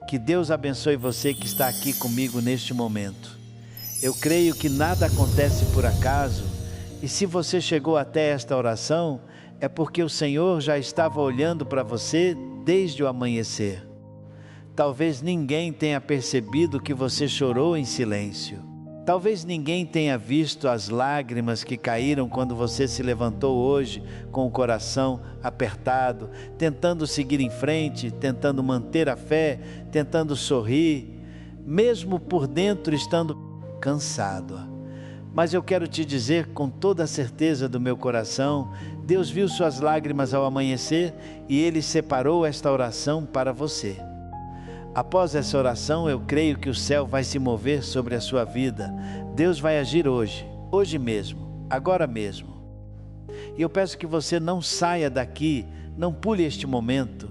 Que Deus abençoe você que está aqui comigo neste momento. Eu creio que nada acontece por acaso, e se você chegou até esta oração, é porque o Senhor já estava olhando para você desde o amanhecer. Talvez ninguém tenha percebido que você chorou em silêncio. Talvez ninguém tenha visto as lágrimas que caíram quando você se levantou hoje com o coração apertado, tentando seguir em frente, tentando manter a fé, tentando sorrir, mesmo por dentro estando cansado. Mas eu quero te dizer com toda a certeza do meu coração, Deus viu suas lágrimas ao amanhecer e Ele separou esta oração para você. Após essa oração, eu creio que o céu vai se mover sobre a sua vida. Deus vai agir hoje mesmo, agora mesmo. E eu peço que você não saia daqui, não pule este momento,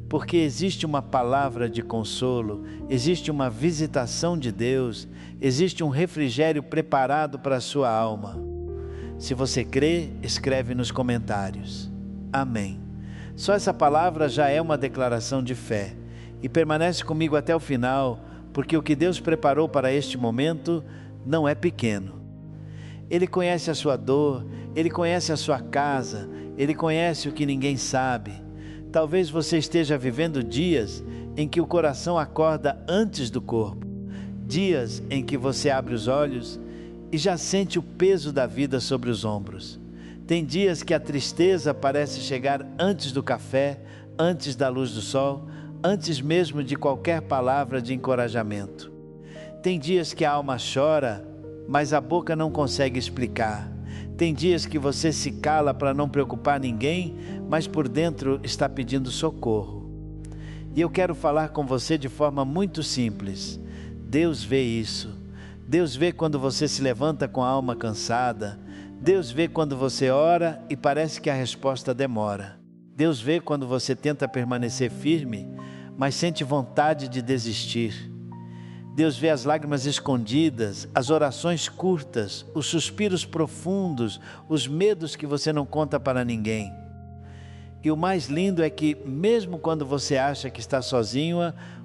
porque existe uma palavra de consolo, existe uma visitação de Deus, existe um refrigério preparado para a sua alma. Se você crê, escreve nos comentários. Amém. Só essa palavra já é uma declaração de fé. E permanece comigo até o final, porque o que Deus preparou para este momento não é pequeno. Ele conhece a sua dor, Ele conhece a sua casa, Ele conhece o que ninguém sabe. Talvez você esteja vivendo dias em que o coração acorda antes do corpo, dias em que você abre os olhos e já sente o peso da vida sobre os ombros. Tem dias que a tristeza parece chegar antes do café, antes da luz do sol, antes mesmo de qualquer palavra de encorajamento. Tem dias que a alma chora, mas a boca não consegue explicar. Tem dias que você se cala para não preocupar ninguém, mas por dentro está pedindo socorro. E eu quero falar com você de forma muito simples. Deus vê isso. Deus vê quando você se levanta com a alma cansada. Deus vê quando você ora e parece que a resposta demora. Deus vê quando você tenta permanecer firme, mas sente vontade de desistir. Deus vê as lágrimas escondidas, as orações curtas, os suspiros profundos, os medos que você não conta para ninguém. E o mais lindo é que, mesmo quando você acha que está sozinho,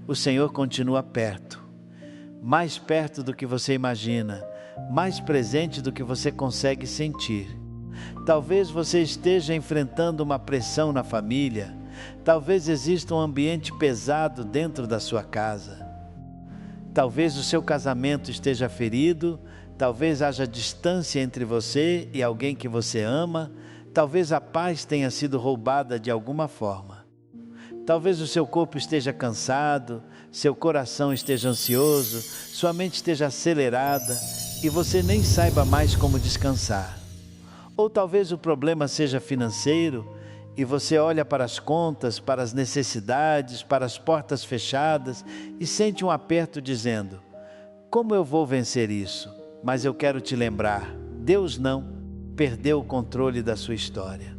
o Senhor continua perto. Mais perto do que você imagina, mais presente do que você consegue sentir. Talvez você esteja enfrentando uma pressão na família, talvez exista um ambiente pesado dentro da sua casa. Talvez o seu casamento esteja ferido, talvez haja distância entre você e alguém que você ama, talvez a paz tenha sido roubada de alguma forma. Talvez o seu corpo esteja cansado, seu coração esteja ansioso, sua mente esteja acelerada e você nem saiba mais como descansar. Ou talvez o problema seja financeiro, e você olha para as contas, para as necessidades, para as portas fechadas e sente um aperto dizendo: como eu vou vencer isso? Mas eu quero te lembrar, Deus não perdeu o controle da sua história.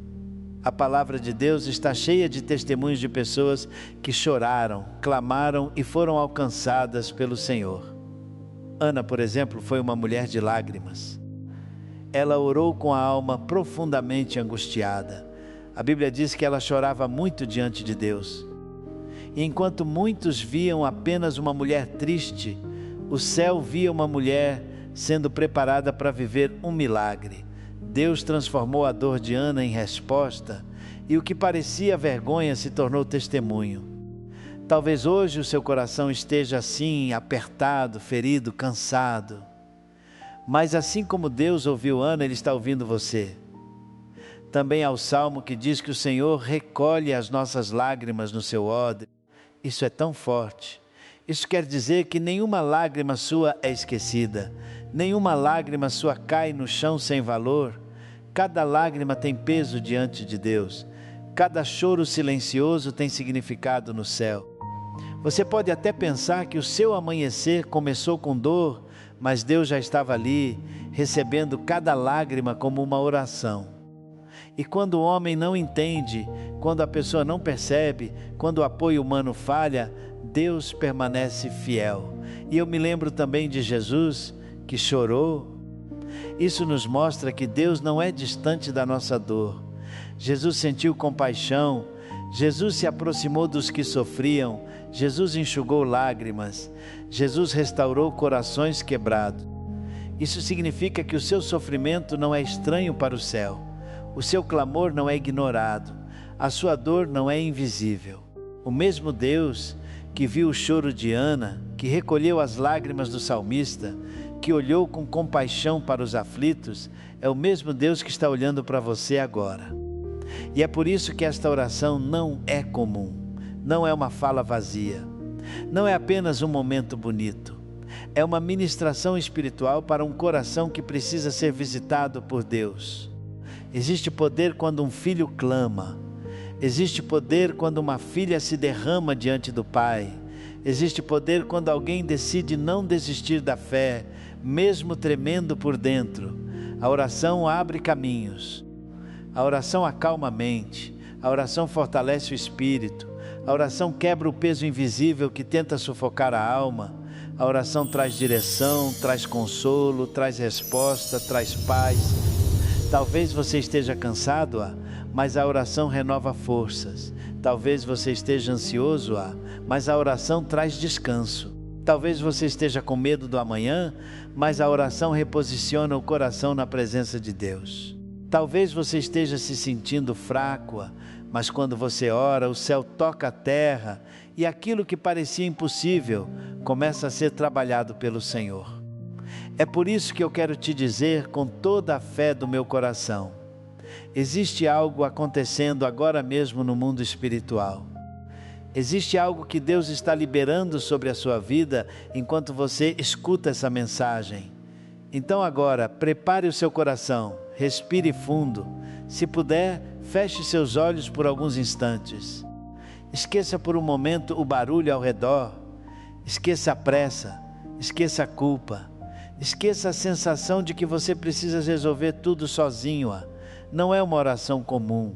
A palavra de Deus está cheia de testemunhos de pessoas que choraram, clamaram e foram alcançadas pelo Senhor. Ana, por exemplo, foi uma mulher de lágrimas. Ela orou com a alma profundamente angustiada. A Bíblia diz que ela chorava muito diante de Deus. E enquanto muitos viam apenas uma mulher triste, o céu via uma mulher sendo preparada para viver um milagre. Deus transformou a dor de Ana em resposta, e o que parecia vergonha se tornou testemunho. Talvez hoje o seu coração esteja assim, apertado, ferido, cansado. Mas assim como Deus ouviu Ana, Ele está ouvindo você. Também há o Salmo que diz que o Senhor recolhe as nossas lágrimas no seu odre. Isso é tão forte. Isso quer dizer que nenhuma lágrima sua é esquecida. Nenhuma lágrima sua cai no chão sem valor. Cada lágrima tem peso diante de Deus. Cada choro silencioso tem significado no céu. Você pode até pensar que o seu amanhecer começou com dor, mas Deus já estava ali, recebendo cada lágrima como uma oração. E quando o homem não entende, quando a pessoa não percebe, quando o apoio humano falha, Deus permanece fiel. E eu me lembro também de Jesus, que chorou. Isso nos mostra que Deus não é distante da nossa dor. Jesus sentiu compaixão, Jesus se aproximou dos que sofriam, Jesus enxugou lágrimas, Jesus restaurou corações quebrados. Isso significa que o seu sofrimento não é estranho para o céu, o seu clamor não é ignorado, a sua dor não é invisível. O mesmo Deus que viu o choro de Ana, que recolheu as lágrimas do salmista, que olhou com compaixão para os aflitos, é o mesmo Deus que está olhando para você agora. E é por isso que esta oração não é comum, não é uma fala vazia, não é apenas um momento bonito, é uma ministração espiritual para um coração que precisa ser visitado por Deus. Existe poder quando um filho clama, existe poder quando uma filha se derrama diante do Pai, existe poder quando alguém decide não desistir da fé, mesmo tremendo por dentro. A oração abre caminhos, a oração acalma a mente, a oração fortalece o espírito, a oração quebra o peso invisível que tenta sufocar a alma, a oração traz direção, traz consolo, traz resposta, traz paz. Talvez você esteja cansado, mas a oração renova forças. Talvez você esteja ansioso, mas a oração traz descanso. Talvez você esteja com medo do amanhã, mas a oração reposiciona o coração na presença de Deus. Talvez você esteja se sentindo fraco, mas quando você ora, o céu toca a terra e aquilo que parecia impossível começa a ser trabalhado pelo Senhor. É por isso que eu quero te dizer com toda a fé do meu coração: existe algo acontecendo agora mesmo no mundo espiritual. Existe algo que Deus está liberando sobre a sua vida enquanto você escuta essa mensagem. Então agora, prepare o seu coração, respire fundo. Se puder, feche seus olhos por alguns instantes. Esqueça por um momento o barulho ao redor. Esqueça a pressa, esqueça a culpa. Esqueça a sensação de que você precisa resolver tudo sozinho. Não é uma oração comum.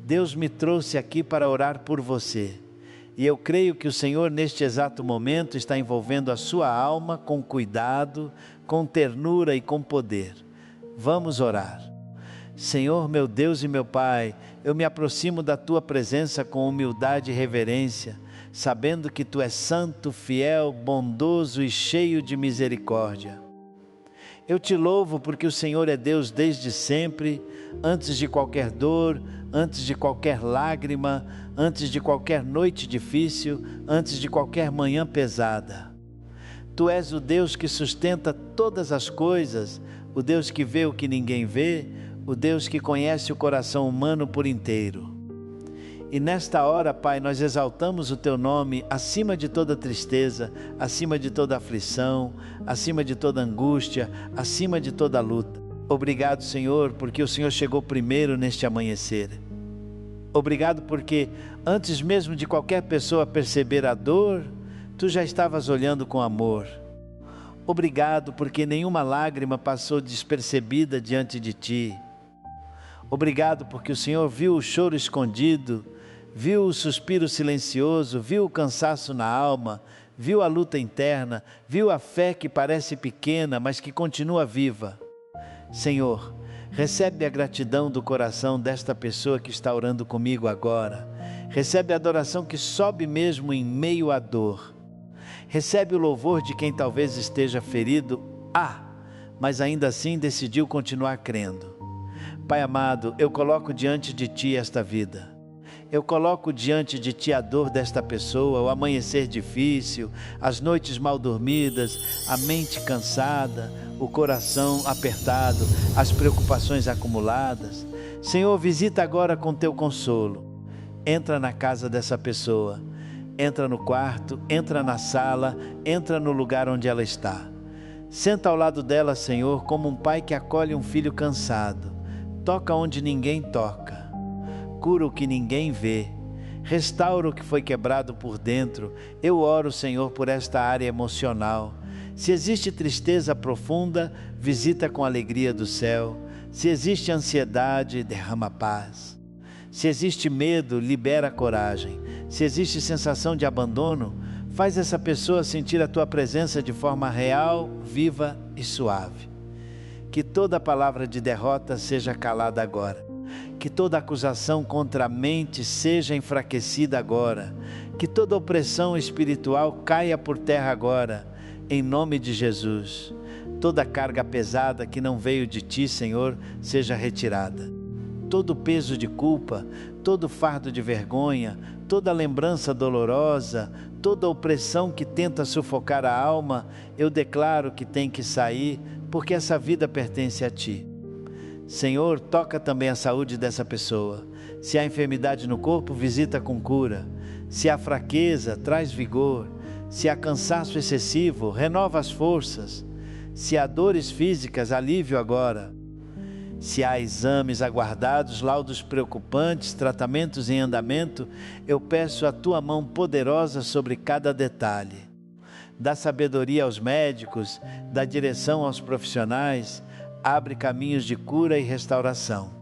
Deus me trouxe aqui para orar por você. E eu creio que o Senhor neste exato momento está envolvendo a sua alma com cuidado, com ternura e com poder. Vamos orar. Senhor, meu Deus e meu Pai, eu me aproximo da Tua presença com humildade e reverência, sabendo que Tu és santo, fiel, bondoso e cheio de misericórdia. Eu te louvo porque o Senhor é Deus desde sempre, antes de qualquer dor, antes de qualquer lágrima, antes de qualquer noite difícil, antes de qualquer manhã pesada. Tu és o Deus que sustenta todas as coisas, o Deus que vê o que ninguém vê, o Deus que conhece o coração humano por inteiro. E nesta hora, Pai, nós exaltamos o Teu nome acima de toda tristeza, acima de toda aflição, acima de toda angústia, acima de toda luta. Obrigado, Senhor, porque o Senhor chegou primeiro neste amanhecer. Obrigado porque antes mesmo de qualquer pessoa perceber a dor, Tu já estavas olhando com amor. Obrigado porque nenhuma lágrima passou despercebida diante de Ti. Obrigado porque o Senhor viu o choro escondido, viu o suspiro silencioso, viu o cansaço na alma, viu a luta interna, viu a fé que parece pequena, mas que continua viva. Senhor, recebe a gratidão do coração desta pessoa que está orando comigo agora. Recebe a adoração que sobe mesmo em meio à dor. Recebe o louvor de quem talvez esteja ferido, mas ainda assim decidiu continuar crendo. Pai amado, eu coloco diante de Ti esta vida. Eu coloco diante de Ti a dor desta pessoa, o amanhecer difícil, as noites mal dormidas, a mente cansada, o coração apertado, as preocupações acumuladas. Senhor, visita agora com Teu consolo. Entra na casa dessa pessoa, entra no quarto, entra na sala, entra no lugar onde ela está. Senta ao lado dela, Senhor, como um pai que acolhe um filho cansado. Toca onde ninguém toca. Cura o que ninguém vê, restaura o que foi quebrado por dentro. Eu oro, Senhor, por esta área emocional. Se existe tristeza profunda, visita com a alegria do céu. Se existe ansiedade, derrama paz. Se existe medo, libera coragem. Se existe sensação de abandono, faz essa pessoa sentir a Tua presença de forma real, viva e suave. Que toda palavra de derrota seja calada agora. Que toda acusação contra a mente seja enfraquecida agora. Que toda opressão espiritual caia por terra agora, em nome de Jesus. Toda carga pesada que não veio de Ti, Senhor, seja retirada. Todo peso de culpa, todo fardo de vergonha, toda lembrança dolorosa, toda opressão que tenta sufocar a alma, eu declaro que tem que sair, porque essa vida pertence a Ti. Senhor, toca também a saúde dessa pessoa. Se há enfermidade no corpo, visita com cura. Se há fraqueza, traz vigor. Se há cansaço excessivo, renova as forças. Se há dores físicas, alívio agora. Se há exames aguardados, laudos preocupantes, tratamentos em andamento, eu peço a Tua mão poderosa sobre cada detalhe. Dá sabedoria aos médicos, dá direção aos profissionais, abre caminhos de cura e restauração.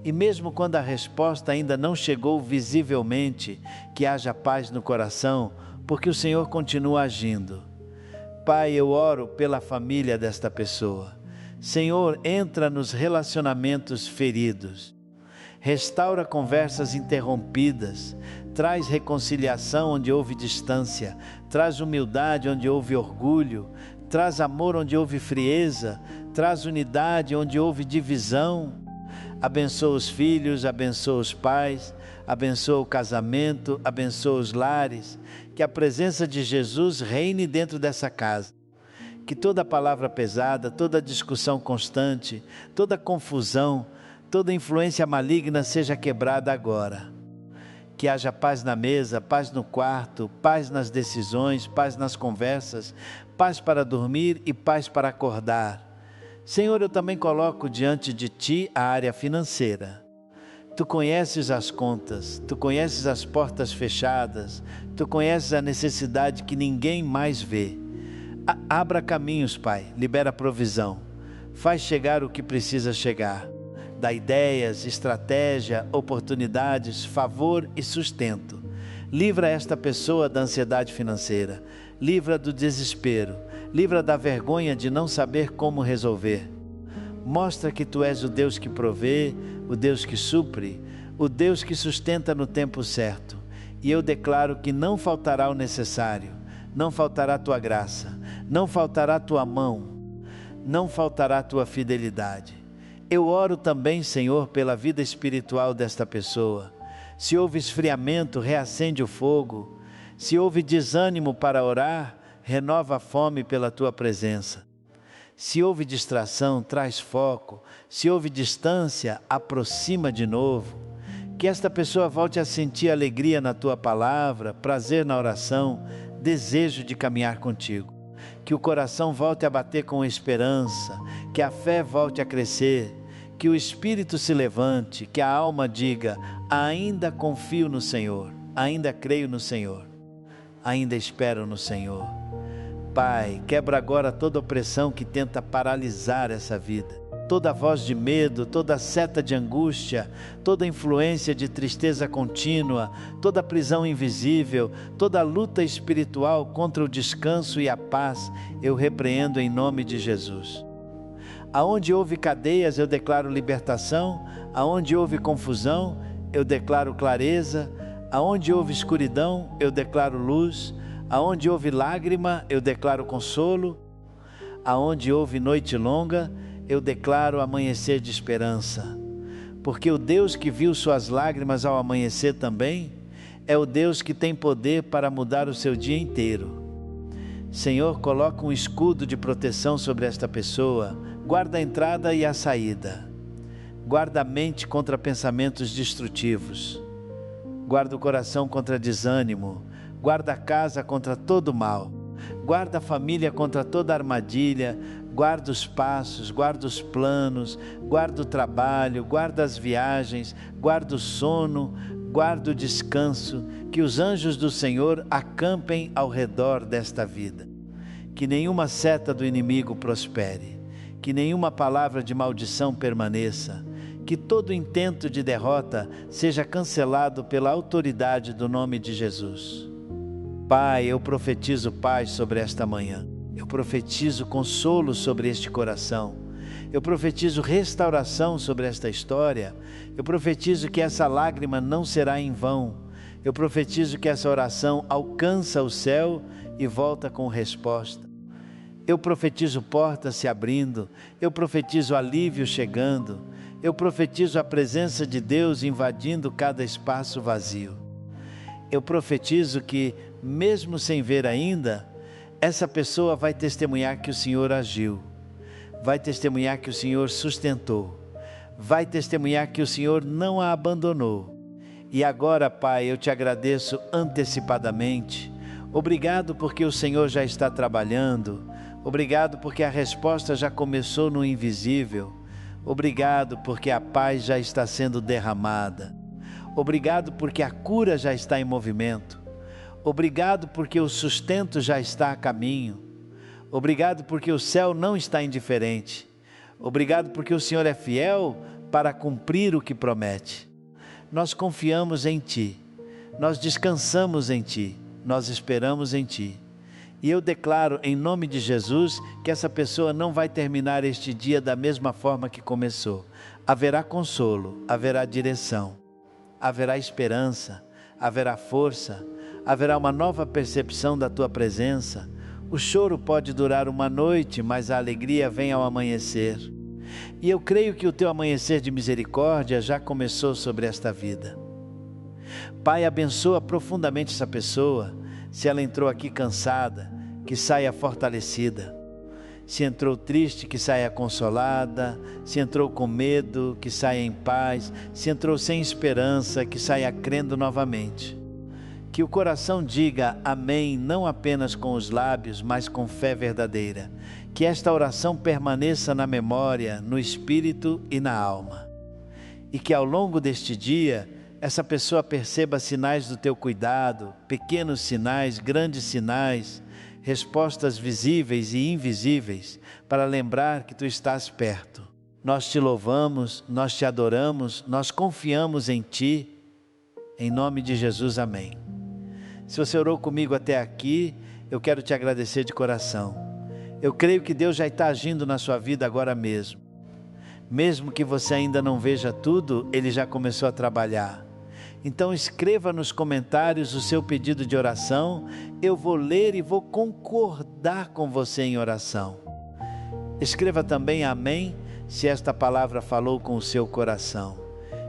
E mesmo quando a resposta ainda não chegou visivelmente, que haja paz no coração, porque o Senhor continua agindo. Pai, eu oro pela família desta pessoa. Senhor, entra nos relacionamentos feridos. Restaura conversas interrompidas. Traz reconciliação onde houve distância. Traz humildade onde houve orgulho. Traz amor onde houve frieza. Traz unidade onde houve divisão. Abençoa os filhos, abençoa os pais, abençoa o casamento, abençoa os lares. Que a presença de Jesus reine dentro dessa casa. Que toda palavra pesada, toda discussão constante, toda confusão, toda influência maligna seja quebrada agora. Que haja paz na mesa, paz no quarto, paz nas decisões, paz nas conversas, paz para dormir e paz para acordar. Senhor, eu também coloco diante de Ti a área financeira. Tu conheces as contas, Tu conheces as portas fechadas, Tu conheces a necessidade que ninguém mais vê. Abra caminhos, Pai, libera provisão, faz chegar o que precisa chegar, dá ideias, estratégia, oportunidades, favor e sustento. Livra esta pessoa da ansiedade financeira, livra do desespero, livra da vergonha de não saber como resolver. Mostra que Tu és o Deus que provê, o Deus que supre, o Deus que sustenta no tempo certo. E eu declaro que não faltará o necessário, não faltará a Tua graça, não faltará a Tua mão, não faltará a Tua fidelidade. Eu oro também, Senhor, pela vida espiritual desta pessoa. Se houve esfriamento, reacende o fogo. Se houve desânimo para orar, renova a fome pela Tua presença. Se houve distração, traz foco. Se houve distância, aproxima de novo. Que esta pessoa volte a sentir alegria na Tua palavra, prazer na oração, desejo de caminhar contigo. Que o coração volte a bater com esperança, que a fé volte a crescer, que o espírito se levante, que a alma diga: ainda confio no Senhor, ainda creio no Senhor, ainda espero no Senhor. Pai, quebra agora toda opressão que tenta paralisar essa vida. Toda voz de medo, toda seta de angústia, toda influência de tristeza contínua, toda prisão invisível, toda luta espiritual contra o descanso e a paz, eu repreendo em nome de Jesus. Aonde houve cadeias, eu declaro libertação. Aonde houve confusão, eu declaro clareza. Aonde houve escuridão, eu declaro luz. Aonde houve lágrima, eu declaro consolo. Aonde houve noite longa, eu declaro amanhecer de esperança. Porque o Deus que viu suas lágrimas ao amanhecer também, é o Deus que tem poder para mudar o seu dia inteiro. Senhor, coloca um escudo de proteção sobre esta pessoa, guarda a entrada e a saída. Guarda a mente contra pensamentos destrutivos. Guarda o coração contra desânimo. Guarda a casa contra todo mal. Guarda a família contra toda armadilha. Guarda os passos, guarda os planos, guarda o trabalho, guarda as viagens, guarda o sono, guarda o descanso. Que os anjos do Senhor acampem ao redor desta vida. Que nenhuma seta do inimigo prospere. Que nenhuma palavra de maldição permaneça. Que todo intento de derrota seja cancelado pela autoridade do nome de Jesus. Pai, eu profetizo paz sobre esta manhã. Eu profetizo consolo sobre este coração. Eu profetizo restauração sobre esta história. Eu profetizo que essa lágrima não será em vão. Eu profetizo que essa oração alcança o céu e volta com resposta. Eu profetizo portas se abrindo, eu profetizo alívio chegando, eu profetizo a presença de Deus invadindo cada espaço vazio. Eu profetizo que, mesmo sem ver ainda, essa pessoa vai testemunhar que o Senhor agiu, vai testemunhar que o Senhor sustentou, vai testemunhar que o Senhor não a abandonou. E agora, Pai, eu te agradeço antecipadamente. Obrigado porque o Senhor já está trabalhando. Obrigado porque a resposta já começou no invisível. Obrigado porque a paz já está sendo derramada. Obrigado porque a cura já está em movimento. Obrigado porque o sustento já está a caminho. Obrigado porque o céu não está indiferente. Obrigado porque o Senhor é fiel para cumprir o que promete. Nós confiamos em Ti, nós descansamos em Ti, nós esperamos em Ti. E eu declaro em nome de Jesus que essa pessoa não vai terminar este dia da mesma forma que começou. Haverá consolo, haverá direção, haverá esperança, haverá força, haverá uma nova percepção da Tua presença. O choro pode durar uma noite, mas a alegria vem ao amanhecer. E eu creio que o Teu amanhecer de misericórdia já começou sobre esta vida. Pai, abençoa profundamente essa pessoa. Se ela entrou aqui cansada, que saia fortalecida. Se entrou triste, que saia consolada. Se entrou com medo, que saia em paz. Se entrou sem esperança, que saia crendo novamente. Que o coração diga amém, não apenas com os lábios, mas com fé verdadeira. Que esta oração permaneça na memória, no espírito e na alma. E que ao longo deste dia, essa pessoa perceba sinais do Teu cuidado, pequenos sinais, grandes sinais, respostas visíveis e invisíveis, para lembrar que Tu estás perto. Nós Te louvamos, nós Te adoramos, nós confiamos em Ti. Em nome de Jesus, amém. Se você orou comigo até aqui, eu quero te agradecer de coração. Eu creio que Deus já está agindo na sua vida agora mesmo. Mesmo que você ainda não veja tudo, Ele já começou a trabalhar. Então escreva nos comentários o seu pedido de oração. Eu vou ler e vou concordar com você em oração. Escreva também amém, se esta palavra falou com o seu coração.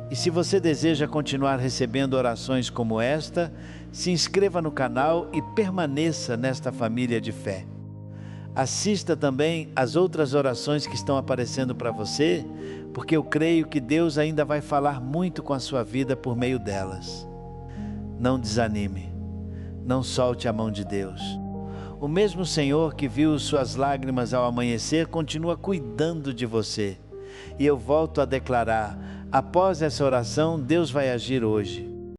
E se você deseja continuar recebendo orações como esta, se inscreva no canal e permaneça nesta família de fé. Assista também às outras orações que estão aparecendo para você, porque eu creio que Deus ainda vai falar muito com a sua vida por meio delas. Não desanime, não solte a mão de Deus. O mesmo Senhor que viu suas lágrimas ao amanhecer continua cuidando de você. E eu volto a declarar, após essa oração, Deus vai agir hoje.